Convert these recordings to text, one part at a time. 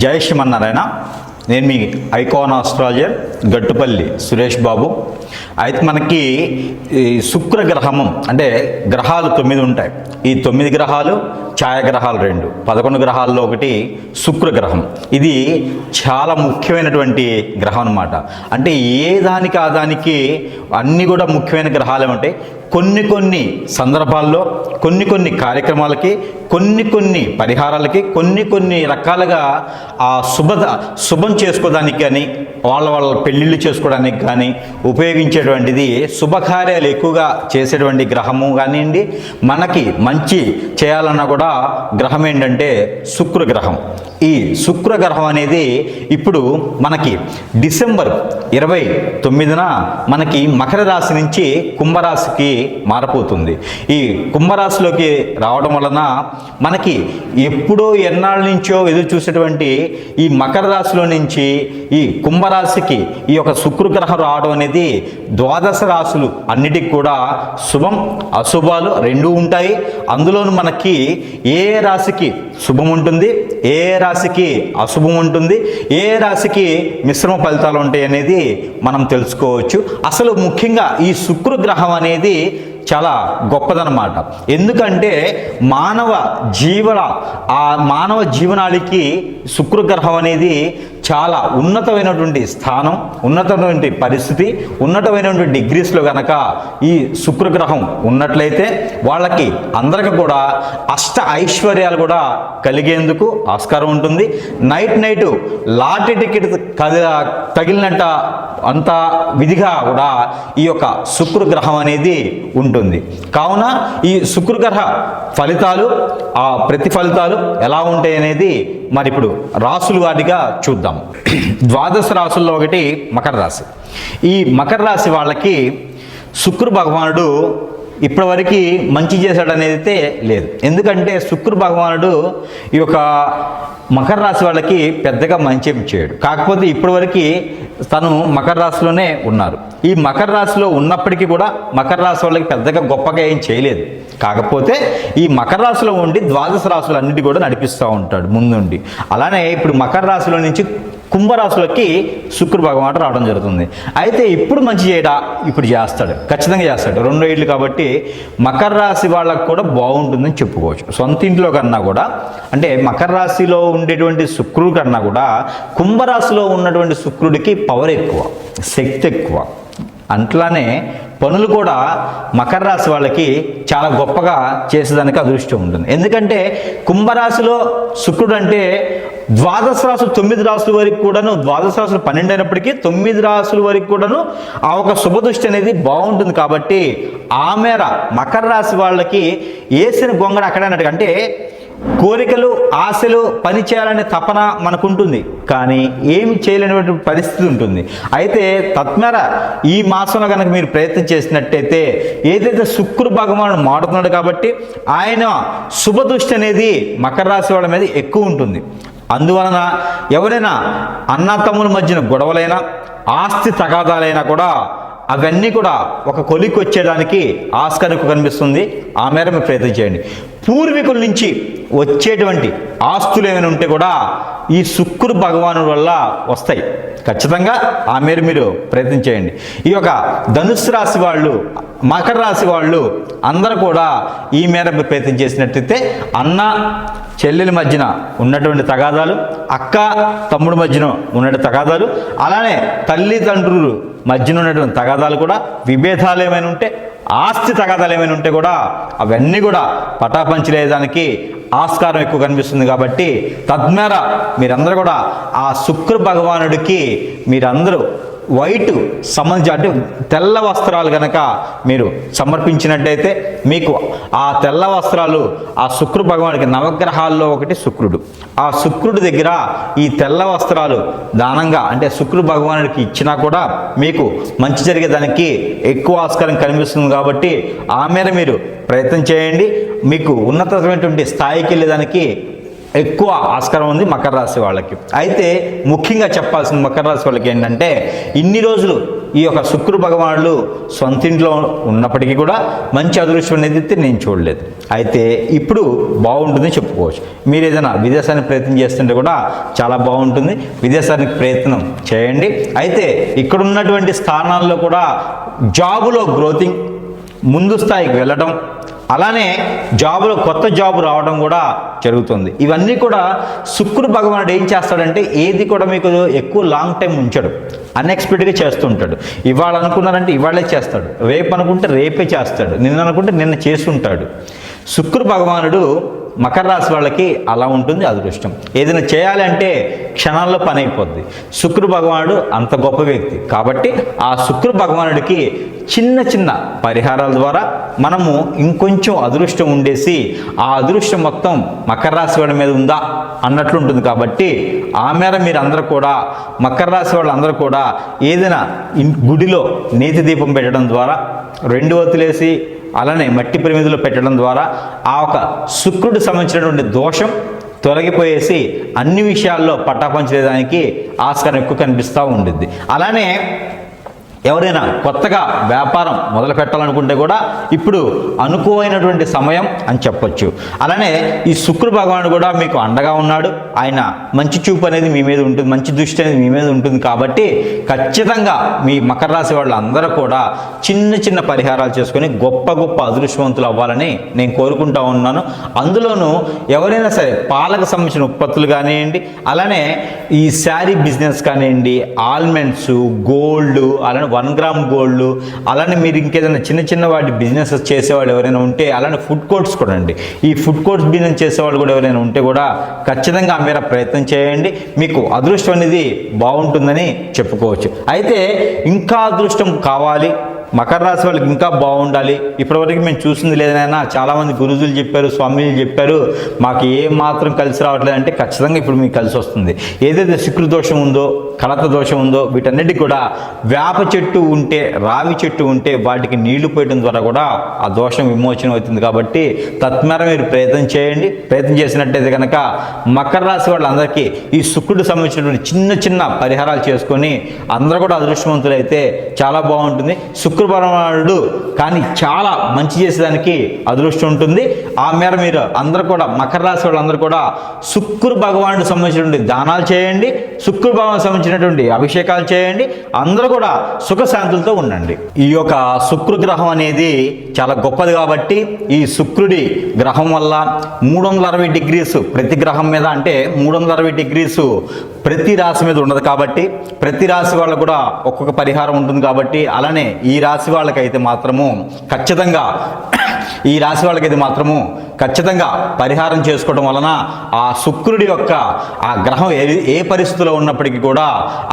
జై శ్రీమన్నారాయణ. నేను మీ icon astrologer Gattupalli Suresh Babu. అయితే మనకి ఈ శుక్రగ్రహము అంటే గ్రహాలు 9 ఉంటాయి. ఈ 9 గ్రహాలు ఛాయాగ్రహాలు 2, 11 గ్రహాల్లో ఒకటి శుక్రగ్రహం. ఇది చాలా ముఖ్యమైనటువంటి గ్రహం అన్నమాట. అంటే ఏ దానికి ఆ దానికి అన్నీ కూడా ముఖ్యమైన గ్రహాలు ఉంటాయి. కొన్ని సందర్భాల్లో కొన్ని కార్యక్రమాలకి కొన్ని పరిహారాలకి కొన్ని రకాలుగా ఆ శుభం చేసుకోవడానికి కానీ వాళ్ళ పెళ్ళిళ్ళు చేసుకోవడానికి కానీ ఉపయోగించేటువంటిది శుభకార్యాలు ఎక్కువగా చేసేటువంటి గ్రహము కానివ్వండి. మనకి మంచి చేయాలన్నా కూడా గ్రహం ఏంటంటే శుక్రగ్రహం. ఈ శుక్రగ్రహం అనేది ఇప్పుడు మనకి డిసెంబర్ 29న మనకి మకర రాశి నుంచి కుంభరాశికి మారపోతుంది. ఈ కుంభరాశిలోకి రావడం వలన మనకి ఎప్పుడో ఎన్నాళ్ళ నుంచో ఎదురు చూసేటువంటి ఈ మకర రాశిలో నుంచి ఈ కుంభరాశికి ఈ యొక్క శుక్రగ్రహం రావడం అనేది ద్వాదశ రాశులు అన్నిటికి కూడా శుభం అశుభాలు రెండూ ఉంటాయి. అందులోనూ మనకి ఏ రాశికి శుభం ఉంటుంది, ఏ రాశికి అశుభం ఉంటుంది, ఏ రాశికి మిశ్రమ ఫలితాలు ఉంటాయి అనేది మనం తెలుసుకోవచ్చు. అసలు ముఖ్యంగా ఈ శుక్రగ్రహం అనేది చాలా గొప్పదన్నమాట. ఎందుకంటే మానవ జీవనానికి శుక్రగ్రహం అనేది చాలా ఉన్నతమైనటువంటి స్థానం, ఉన్నతమైనటువంటి పరిస్థితి, ఉన్నతమైనటువంటి డిగ్రీస్లో కనుక ఈ శుక్రగ్రహం ఉన్నట్లయితే వాళ్ళకి అందరికీ కూడా అష్ట ఐశ్వర్యాలు కూడా కలిగేందుకు ఆస్కారం ఉంటుంది. నైట్ లాటరీ టికెట్ తగిలినట్ట అంత విధిగా కూడా ఈ యొక్క శుక్రగ్రహం అనేది ఉంటుంది. కావున ఈ శుక్రగ్రహ ఫలితాలు ఆ ప్రతిఫలితాలు ఎలా ఉంటాయి అనేది మరి ఇప్పుడు రాసులు వాటిగా చూద్దాం. ద్వాదశ రాసుల్లో ఒకటి మకర రాశి. ఈ మకర రాశి వాళ్ళకి శుక్ర భగవానుడు ఇప్పటివరకు మంచి చేశాడనేది అయితే లేదు. ఎందుకంటే శుక్ర భగవానుడు ఈ యొక్క మకర రాశి వాళ్ళకి పెద్దగా మంచి చేయడు. కాకపోతే ఇప్పటివరకు తను మకర రాశిలోనే ఉన్నారు. ఈ మకర రాశిలో ఉన్నప్పటికీ కూడా మకర రాశి వాళ్ళకి పెద్దగా గొప్పగా ఏం చేయలేదు. కాకపోతే ఈ మకర రాశిలో ఉండి ద్వాదశ రాశులు అన్నిటి కూడా నడిపిస్తూ ఉంటాడు ముందుండి. అలానే ఇప్పుడు మకర రాశిలో నుంచి కుంభరాశులకి శుక్ర భగవానుడు రావడం జరుగుతుంది. అయితే ఇప్పుడు మంచి చేయడా, ఇప్పుడు చేస్తాడు, ఖచ్చితంగా చేస్తాడు. 2 ఏళ్ళు కాబట్టి మకర రాశి వాళ్ళకు కూడా బాగుంటుందని చెప్పుకోవచ్చు. సొంత ఇంట్లో కన్నా కూడా, అంటే మకర రాశిలో ఉండేటువంటి శుక్రుడు కన్నా కూడా కుంభరాశిలో ఉన్నటువంటి శుక్రుడికి పవర్ ఎక్కువ, శక్తి ఎక్కువ. అట్లానే పనులు కూడా మకర రాశి వాళ్ళకి చాలా గొప్పగా చేసేదానికి అదృష్టం ఉంటుంది. ఎందుకంటే కుంభరాశిలో శుక్రుడు అంటే ద్వాదశ రాశులు 9 రాశుల వరకు కూడాను, ద్వాదశ రాశులు 12 అయినప్పటికీ 9 రాశుల వరకు కూడాను ఆ ఒక శుభదృష్టి అనేది బాగుంటుంది. కాబట్టి ఆ మేర మకర రాశి వాళ్ళకి వేసిన గొంగడ అక్కడ అన్నట్టు, అంటే కోరికలు ఆశలు పని చేయాలనే తపన మనకుంటుంది, కానీ ఏమి చేయలేనటువంటి పరిస్థితి ఉంటుంది. అయితే తత్మేర ఈ మాసంలో కనుక మీరు ప్రయత్నం చేసినట్టయితే ఏదైతే శుక్ర భగవానుడు మారుతున్నాడు కాబట్టి ఆయన శుభదృష్టి అనేది మకర రాశి వాళ్ళ మీద ఎక్కువ ఉంటుంది. అందువలన ఎవరైనా అన్నతమ్ముల మధ్యన గొడవలైనా ఆస్తి తగాదాలైనా కూడా అవన్నీ కూడా ఒక కొలికి వచ్చేదానికి ఆస్కారం కనిపిస్తుంది. ఆ మేర మీరు ప్రయత్నం చేయండి. పూర్వీకుల నుంచి వచ్చేటువంటి ఆస్తులు ఏమైనా ఉంటే కూడా ఈ శుక్ర భగవానుడి వల్ల వస్తాయి. ఖచ్చితంగా ఆ మేర మీరు ప్రయత్నం చేయండి. ఈ యొక్క ధనుస్సు రాశి వాళ్ళు, మకర రాశి వాళ్ళు అందరూ కూడా ఈ మేర ప్రయత్నం చేసినట్టయితే అన్న చెల్లెల మధ్యన ఉన్నటువంటి తగాదాలు, అక్క తమ్ముడు మధ్యన ఉన్నటువంటి తగాదాలు, అలానే తల్లిదండ్రులు మధ్యన ఉన్నటువంటి తగాదాలు కూడా, విభేదాలు ఏమైనా ఉంటే, ఆస్తి తగాదాలు ఏమైనా ఉంటే కూడా అవన్నీ కూడా పటాపంచలేదానికి ఆస్కారం ఎక్కువ కనిపిస్తుంది. కాబట్టి తద్మేర మీరందరూ కూడా ఆ శుక్ర భగవానుడికి మీరందరూ వైట్ సంబంధించి అంటే తెల్ల వస్త్రాలు కనుక మీరు సమర్పించినట్టయితే మీకు ఆ తెల్ల వస్త్రాలు ఆ శుక్ర భగవానుడికి, నవగ్రహాల్లో ఒకటి శుక్రుడు, ఆ శుక్రుడి దగ్గర ఈ తెల్ల వస్త్రాలు దానంగా అంటే శుక్ర భగవానుడికి ఇచ్చినా కూడా మీకు మంచి జరిగేదానికి ఎక్కువ ఆస్కారం కనిపిస్తుంది. కాబట్టి ఆ మేర మీరు ప్రయత్నం చేయండి. మీకు ఉన్నతమైనటువంటి స్థాయికి వెళ్ళేదానికి ఎక్కువ ఆస్కారం ఉంది మకర రాశి వాళ్ళకి. అయితే ముఖ్యంగా చెప్పాల్సిన మకర రాశి వాళ్ళకి ఏంటంటే, ఇన్ని రోజులు ఈ యొక్క శుక్ర భగవానుడు సొంతింట్లో ఉన్నప్పటికీ కూడా మంచి అదృష్టం అనేది అయితే నేను చూడలేదు. అయితే ఇప్పుడు బాగుంటుంది చెప్పుకోవచ్చు. మీరు ఏదైనా విదేశానికి ప్రయత్నం చేస్తుంటే కూడా చాలా బాగుంటుంది, విదేశానికి ప్రయత్నం చేయండి. అయితే ఇక్కడ ఉన్నటువంటి స్థానాల్లో కూడా జాబులో గ్రోతింగ్, ముందు స్థాయికి వెళ్ళడం, అలానే జాబులో కొత్త జాబు రావడం కూడా జరుగుతుంది. ఇవన్నీ కూడా శుక్ర భగవానుడు ఏం చేస్తాడంటే ఏది కూడా మీకు ఎక్కువ లాంగ్ టైం ఉంచడు, అన్ఎక్స్పెక్టెడ్గా చేస్తూ ఉంటాడు. ఇవాళ అనుకున్నారంటే ఇవాళే చేస్తాడు, రేపు అనుకుంటే రేపే చేస్తాడు, నిన్న అనుకుంటే నిన్న చేస్తుంటాడు. శుక్ర భగవానుడు మకర రాశి వాళ్ళకి అలా ఉంటుంది అదృష్టం. ఏదైనా చేయాలంటే క్షణాల్లో పని అయిపోద్ది. శుక్ర భగవానుడు అంత గొప్ప వ్యక్తి కాబట్టి ఆ శుక్ర భగవానుడికి చిన్న చిన్న పరిహారాల ద్వారా మనము ఇంకొంచెం అదృష్టం ఉండేసి ఆ అదృష్టం మొత్తం మకర రాశి వాళ్ళ మీద ఉందా అన్నట్లు ఉంటుంది. కాబట్టి ఆ మేర మీరు అందరూ కూడా మకర రాశి వాళ్ళందరూ కూడా ఏదైనా గుడిలో నేతి దీపం పెట్టడం ద్వారా, 2 ఒత్తులేసి అలానే మట్టి ప్రమిదిలో పెట్టడం ద్వారా ఆ ఒక శుక్రుడు సంబంధించినటువంటి దోషం తొలగిపోయేసి అన్ని విషయాల్లో పట్టాపంచడానికి ఆస్కారం ఎక్కువ కనిపిస్తూ ఉండిద్ది. అలానే ఎవరైనా కొత్తగా వ్యాపారం మొదలు పెట్టాలనుకుంటే కూడా ఇప్పుడు అనుకూలమైనటువంటి సమయం అని చెప్పొచ్చు. అలానే ఈ శుక్ర భగవానుడు కూడా మీకు అండగా ఉన్నాడు. ఆయన మంచి చూపు అనేది మీ మీద ఉంటుంది, మంచి దృష్టి అనేది మీ మీద ఉంటుంది. కాబట్టి ఖచ్చితంగా మీ మకర రాశి వాళ్ళందరూ కూడా చిన్న చిన్న పరిహారాలు చేసుకొని గొప్ప గొప్ప అదృష్టవంతులు అవ్వాలని నేను కోరుకుంటా ఉన్నాను. అందులోనూ ఎవరైనా సరే పాలకు సంబంధించిన ఉత్పత్తులు కానివ్వండి, అలానే ఈ శారీ బిజినెస్ కానివ్వండి, ఆల్మండ్స్, గోల్డ్, అలానే 1 గ్రామ్ గోల్డ్, అలానే మీరు ఇంకేదైనా చిన్న చిన్న వాటి బిజినెస్ చేసేవాళ్ళు ఎవరైనా ఉంటే, అలానే ఫుడ్ కోర్ట్స్ కూడా అండి, ఈ ఫుడ్ కోర్ట్స్ బిజినెస్ చేసేవాళ్ళు కూడా ఎవరైనా ఉంటే కూడా ఖచ్చితంగా మీరు ప్రయత్నం చేయండి. మీకు అదృష్టం అనేది బాగుంటుందని చెప్పుకోవచ్చు. అయితే ఇంకా అదృష్టం కావాలి, మకర రాశి వాళ్ళకి ఇంకా బాగుండాలి, ఇప్పటివరకు మేము చూసింది లేదనైనా చాలామంది గురుజులు చెప్పారు, స్వామీలు చెప్పారు, మాకు ఏ మాత్రం కలిసి రావట్లేదు అంటే ఖచ్చితంగా ఇప్పుడు మీకు కలిసి వస్తుంది. ఏదైతే శుక్ర దోషం ఉందో, కలత దోషం ఉందో వీటన్నిటికీ కూడా వేప చెట్టు ఉంటే, రావి చెట్టు ఉంటే వాటికి నీళ్లు పోయడం ద్వారా కూడా ఆ దోషం విమోచన అవుతుంది. కాబట్టి తత్మేర మీరు ప్రయత్నం చేయండి. ప్రయత్నం చేసినట్టయితే కనుక మకర రాశి వాళ్ళందరికీ ఈ శుక్రుడు సంబంధించినటువంటి చిన్న చిన్న పరిహారాలు చేసుకొని అందరూ కూడా అదృష్టవంతులు అయితే చాలా బాగుంటుంది. శుక్ర భగవానుడు కానీ చాలా మంచి చేసేదానికి అదృష్టం ఉంటుంది. ఆ మేర మీరు అందరూ కూడా మకర రాశి వాళ్ళందరూ కూడా శుక్ర భగవానుడు సంబంధించినటువంటి దానాలు చేయండి, శుక్ర భగవాన్ సంబంధించినటువంటి అభిషేకాలు చేయండి. అందరూ కూడా సుఖశాంతులతో ఉండండి. ఈ యొక్క శుక్ర గ్రహం అనేది చాలా గొప్పది కాబట్టి ఈ శుక్రుడి గ్రహం వల్ల 360 డిగ్రీస్ ప్రతి గ్రహం మీద, అంటే 360 డిగ్రీస్ ప్రతి రాశి మీద ఉండదు. కాబట్టి ప్రతి రాశి వాళ్ళకు కూడా ఒక్కొక్క పరిహారం ఉంటుంది. కాబట్టి అలానే ఈ రాశి వాళ్ళకైతే మాత్రము ఖచ్చితంగా ఖచ్చితంగా పరిహారం చేసుకోవడం వలన ఆ శుక్రుడి యొక్క ఆ గ్రహం ఏ పరిస్థితిలో ఉన్నప్పటికీ కూడా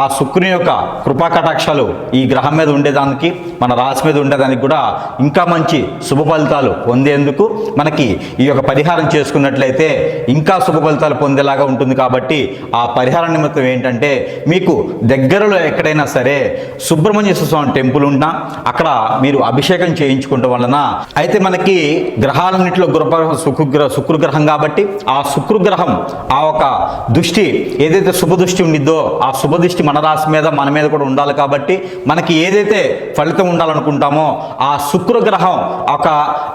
ఆ శుక్రుని యొక్క కృపా కటాక్షాలు ఈ గ్రహం మీద ఉండేదానికి, మన రాశి మీద ఉండేదానికి కూడా ఇంకా మంచి శుభ ఫలితాలు పొందేందుకు మనకి ఈ యొక్క పరిహారం చేసుకున్నట్లయితే ఇంకా శుభ ఫలితాలు పొందేలాగా ఉంటుంది. కాబట్టి ఆ పరిహార నిమిత్తం ఏంటంటే మీకు దగ్గరలో ఎక్కడైనా సరే సుబ్రహ్మణ్యేశ్వర స్వామి టెంపుల్ ఉన్నా అక్కడ మీరు అభిషేకం చేయించుకోవడం వలన, అయితే మనకి గ్రహాలన్నింటిలో శుక్రగ్రహం కాబట్టి ఆ శుక్రగ్రహం ఆ ఒక దృష్టి ఏదైతే శుభ దృష్టి ఉండిద్దో ఆ శుభ దృష్టి మన రాశి మీద మన మీద కూడా ఉండాలి. కాబట్టి మనకి ఏదైతే ఫలితం ఉండాలనుకుంటామో ఆ శుక్రగ్రహం ఒక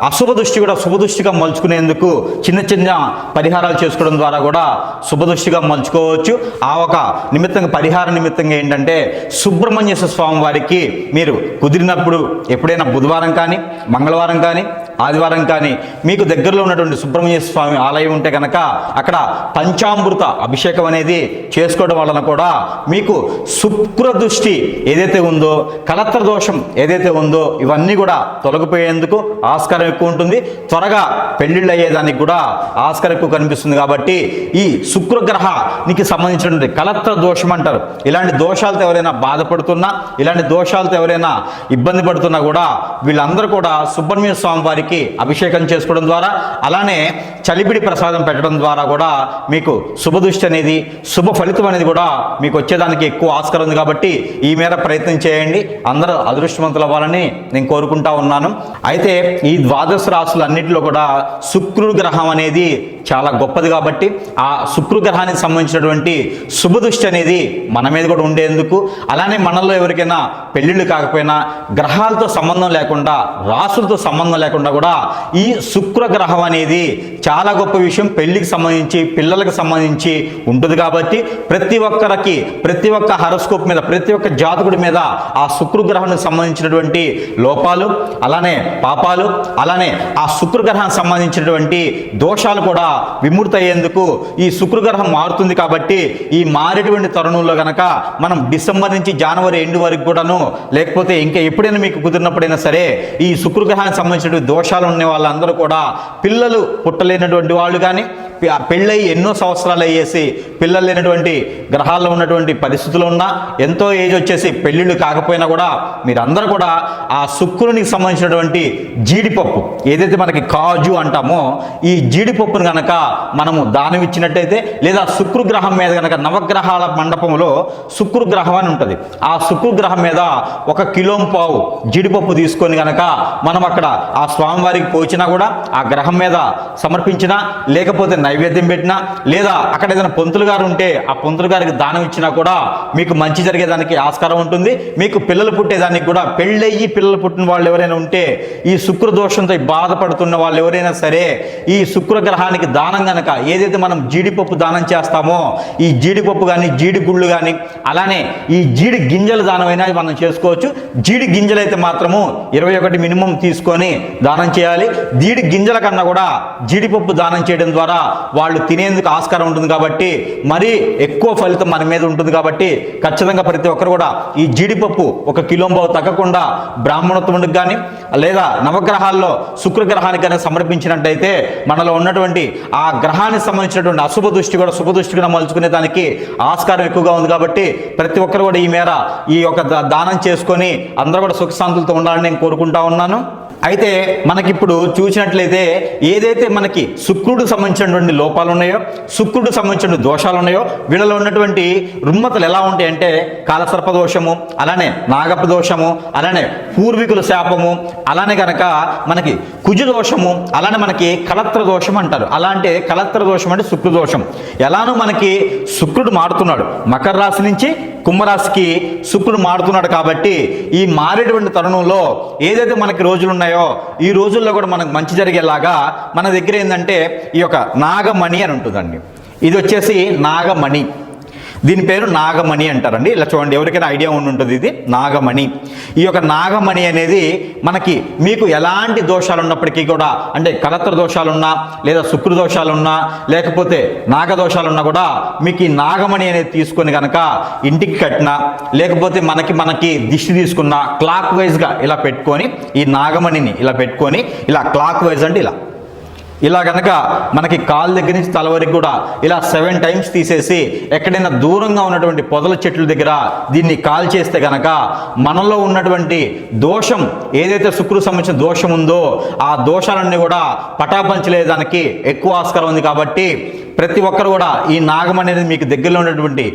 అశుభ దృష్టి కూడా శుభ దృష్టిగా మలుచుకునేందుకు చిన్న చిన్న పరిహారాలు చేసుకోవడం ద్వారా కూడా శుభ దృష్టిగా మలుచుకోవచ్చు. ఆ ఒక నిమిత్తంగా పరిహార నిమిత్తంగా ఏంటంటే సుబ్రహ్మణ్యేశ్వర స్వామి వారికి మీరు కుదిరినప్పుడు ఎప్పుడైనా బుధవారం కానీ, మంగళవారం కానీ, ఆదివారం కానీ మీకు దగ్గరలో ఉన్నటువంటి సుబ్రహ్మణ్యేశ్వర స్వామి ఆలయం ఉంటే కనుక అక్కడ పంచామృత అభిషేకం అనేది చేసుకోవడం వలన కూడా మీకు శుక్ర దృష్టి ఏదైతే ఉందో, కలత్ర దోషం ఏదైతే ఉందో ఇవన్నీ కూడా తొలగిపోయేందుకు ఆస్కారం ఎక్కువ ఉంటుంది. త్వరగా పెళ్లిళ్ళు అయ్యేదానికి కూడా ఆస్కారం ఎక్కువ కనిపిస్తుంది. కాబట్టి ఈ శుక్రగ్రహానికి సంబంధించినటువంటి కలత్ర దోషం అంటారు. ఇలాంటి దోషాలతో ఎవరైనా బాధపడుతున్నా, ఇలాంటి దోషాలతో ఎవరైనా ఇబ్బంది పడుతున్నా కూడా వీళ్ళందరూ కూడా సుబ్రహ్మణ్య స్వామి వారి స్వామివారికి అభిషేకం చేసుకోవడం ద్వారా, అలానే చలిపిడి ప్రసాదం పెట్టడం ద్వారా కూడా మీకు శుభదృష్టి అనేది, శుభ ఫలితం అనేది కూడా మీకు వచ్చేదానికి ఎక్కువ ఆస్కారం ఉంది. కాబట్టి ఈ మేర ప్రయత్నం చేయండి. అందరూ అదృష్టవంతులు అవ్వాలని నేను కోరుకుంటా ఉన్నాను. అయితే ఈ ద్వాదశ రాశులు అన్నింటిలో కూడా శుక్రుడు గ్రహం అనేది చాలా గొప్పది. కాబట్టి ఆ శుక్ర గ్రహానికి సంబంధించినటువంటి శుభదృష్టి అనేది మన మీద కూడా ఉండేందుకు, అలానే మనలో ఎవరికైనా పెళ్ళిళ్ళు కాకపోయినా గ్రహాలతో సంబంధం లేకుండా, రాసులతో సంబంధం లేకుండా కూడా ఈ శుక్ర గ్రహం అనేది చాలా గొప్ప విషయం. పెళ్లికి సంబంధించి, పిల్లలకు సంబంధించి ఉంటుంది. కాబట్టి ప్రతి ఒక్కరికి, ప్రతి ఒక్క హారోస్కోప్ మీద, ప్రతి ఒక్క జాతకుడి మీద ఆ శుక్ర గ్రహానికి సంబంధించినటువంటి లోపాలు, అలానే పాపాలు, అలానే ఆ శుక్ర గ్రహానికి సంబంధించినటువంటి దోషాలు కూడా విముక్తి అయ్యేందుకు ఈ శుక్రగ్రహం మారుతుంది. కాబట్టి ఈ మారేటువంటి తరుణంలో గనక మనం డిసెంబర్ నుంచి జనవరి ఎండ్ వరకు కూడాను, లేకపోతే ఇంకా ఎప్పుడైనా మీకు కుదిరినప్పుడైనా సరే ఈ శుక్రగ్రహానికి సంబంధించినటువంటి దోషాలు ఉన్న వాళ్ళందరూ కూడా, పిల్లలు పుట్టలేనటువంటి వాళ్ళు కానీ, పెళ్ళయి ఎన్నో సంవత్సరాలు అయ్యేసి పిల్లలు లేనటువంటి గ్రహాల్లో ఉన్నటువంటి పరిస్థితులు ఉన్నా, ఎంతో ఏజ్ వచ్చేసి పెళ్ళిళ్ళు కాకపోయినా కూడా మీరందరూ కూడా ఆ శుక్రునికి సంబంధించినటువంటి జీడిపప్పు, ఏదైతే మనకి కాజు అంటామో, ఈ జీడిపప్పును కనుక మనము దానం ఇచ్చినట్టయితే, లేదా శుక్రగ్రహం మీద కనుక నవగ్రహాల మండపంలో శుక్రగ్రహం అని ఉంటుంది, ఆ శుక్రగ్రహం మీద 1 కిలోంపావు జీడిపప్పు తీసుకొని కనుక మనం అక్కడ ఆ స్వామివారికి పోచినా కూడా, ఆ గ్రహం మీద సమర్పించినా, లేకపోతే నైవేద్యం పెట్టినా, లేదా అక్కడ ఏదైనా పంతులు గారు ఉంటే ఆ పంతులు గారికి దానం ఇచ్చినా కూడా మీకు మంచి జరిగేదానికి ఆస్కారం ఉంటుంది. మీకు పిల్లలు పుట్టేదానికి కూడా, పెళ్ళయ్యి పిల్లలు పుట్టిన వాళ్ళు ఎవరైనా ఉంటే, ఈ శుక్ర దోషంతో బాధపడుతున్న వాళ్ళు ఎవరైనా సరే ఈ శుక్రగ్రహానికి దానం గనక, ఏదైతే మనం జీడిపప్పు దానం చేస్తామో, ఈ జీడిపప్పు కానీ, జీడి గుళ్ళు కానీ, అలానే ఈ జీడి గింజలు దానమైనా మనం చేసుకోవచ్చు. జీడి గింజలు అయితే మాత్రము 21 మినిమం తీసుకొని దానం చేయాలి. జీడి గింజల కన్నా కూడా జీడిపప్పు దానం చేయడం ద్వారా వాళ్ళు తినేందుకు ఆస్కారం ఉంటుంది. కాబట్టి మరీ ఎక్కువ ఫలితం మన మీద ఉంటుంది. కాబట్టి ఖచ్చితంగా ప్రతి ఒక్కరు కూడా ఈ జీడిపప్పు 1 కిలోంపావు తగ్గకుండా బ్రాహ్మణోత్తముడికి కానీ, లేదా నవగ్రహాల్లో శుక్రగ్రహానికి కానీ సమర్పించినట్టయితే మనలో ఉన్నటువంటి ఆ గ్రహానికి సంబంధించినటువంటి అశుభ దృష్టి కూడా శుభ దృష్టిగా మలుచుకునే దానికి ఆస్కారం ఎక్కువగా ఉంది. కాబట్టి ప్రతి ఒక్కరు కూడా ఈ మేర ఈ యొక్క దానం చేసుకొని అందరూ కూడా సుఖశాంతులతో ఉండాలని నేను కోరుకుంటా ఉన్నాను. అయితే మనకిప్పుడు చూసినట్లయితే, ఏదైతే మనకి శుక్రుడికి సంబంధించినటువంటి లోపాలు ఉన్నాయో, శుక్రుడికి సంబంధించిన దోషాలు ఉన్నాయో, వీళ్ళలో ఉన్నటువంటి రుమ్మతలు ఎలా ఉంటాయంటే, కాలసర్ప దోషము, అలానే నాగప దోషము, అలానే పూర్వీకుల శాపము, అలానే కనుక మనకి కుజ దోషము, అలానే మనకి కలత్ర దోషం అంటారు. అలాంటి కలత్ర దోషం అంటే శుక్ర దోషం. ఎలానో మనకి శుక్రుడు మారుతున్నాడు, మకర రాశి నుంచి కుంభరాశికి శుక్రుడు మారుతున్నాడు. కాబట్టి ఈ మారేటువంటి తరుణంలో ఏదైతే మనకి రోజులు ఉన్నాయో, ఈ రోజుల్లో కూడా మనకు మంచి జరిగేలాగా మన దగ్గర ఏంటంటే ఈ యొక్క నాగమణి అని ఉంటుందండి. ఇది వచ్చేసి నాగమణి, దీని పేరు నాగమణి అంటారండి. ఇలా చూడండి, ఎవరికైనా ఐడియా ఉంటుంది, ఇది నాగమణి. ఈ యొక్క నాగమణి అనేది మనకి, మీకు ఎలాంటి దోషాలు ఉన్నప్పటికీ కూడా, అంటే కలత్ర దోషాలున్నా, లేదా శుక్ర దోషాలున్నా, లేకపోతే నాగదోషాలున్నా కూడా మీకు ఈ నాగమణి అనేది తీసుకొని కనుక ఇంటికి కట్టినా, లేకపోతే మనకి దిష్టి తీసుకున్న, క్లాక్ వైజ్గా ఇలా పెట్టుకొని, ఈ నాగమణిని ఇలా పెట్టుకొని, ఇలా క్లాక్ వైజ్ అంటే ఇలా కనుక మనకి కాలు దగ్గర నుంచి తల వరకు కూడా ఇలా 7 టైమ్స్ తీసేసి, ఎక్కడైనా దూరంగా ఉన్నటువంటి పొదల చెట్ల దగ్గర దీన్ని కాల్ చేస్తే కనుక మనలో ఉన్నటువంటి దోషం, ఏదైతే శుక్రుడికి సంబంధించిన దోషం ఉందో ఆ దోషాలన్నీ కూడా పటాపంచలేదానికి ఎక్కువ ఆస్కారం ఉంది. కాబట్టి ప్రతి ఒక్కరు కూడా ఈ నాగమణి అనేది మీకు దగ్గరలో ఉన్నటువంటి,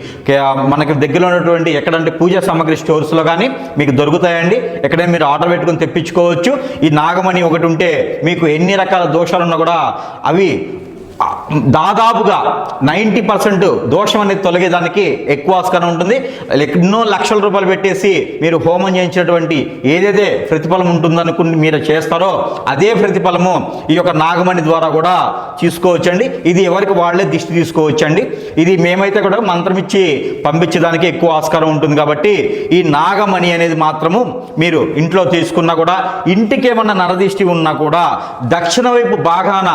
మనకి దగ్గరలో ఉన్నటువంటి ఎక్కడంటే పూజా సామాగ్రి స్టోర్స్లో కానీ మీకు దొరుకుతాయండి. ఎక్కడైనా మీరు ఆర్డర్ పెట్టుకొని తెప్పించుకోవచ్చు. ఈ నాగమణి ఒకటి ఉంటే మీకు ఎన్ని రకాల దోషాలు ఉన్నా కూడా అవి దాదాపుగా 90% దోషం అనేది తొలగేదానికి ఎక్కువ ఆస్కారం ఉంటుంది. ఎన్నో లక్షల రూపాయలు పెట్టేసి మీరు హోమం చేయించినటువంటి ఏదైతే ప్రతిఫలం ఉంటుందనుకుని మీరు చేస్తారో అదే ప్రతిఫలము ఈ యొక్క నాగమణి ద్వారా కూడా తీసుకోవచ్చండి. ఇది ఎవరికి వాళ్ళే దిష్టి తీసుకోవచ్చండి. ఇది మేమైతే కూడా మంత్రం ఇచ్చి పంపించేదానికి ఎక్కువ ఆస్కారం ఉంటుంది. కాబట్టి ఈ నాగమణి అనేది మాత్రము మీరు ఇంట్లో తీసుకున్నా కూడా, ఇంటికి ఏమన్నా నరదిష్టి ఉన్నా కూడా, దక్షిణ వైపు భాగాన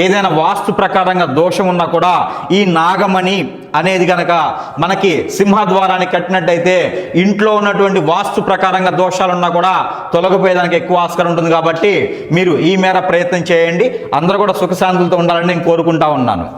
ఏదైనా వాస్తు ప్రకారంగా దోషం ఉన్నా కూడా ఈ నాగమణి అనేది కనుక మనకి సింహద్వారానికి కట్టినట్టయితే ఇంట్లో ఉన్నటువంటి వాస్తు ప్రకారంగా దోషాలున్నా కూడా తొలగిపోయేదానికి ఎక్కువ ఆస్కారం ఉంటుంది. కాబట్టి మీరు ఈ మేర ప్రయత్నం చేయండి. అందరూ కూడా సుఖశాంతులతో ఉండాలని నేను కోరుకుంటా ఉన్నాను.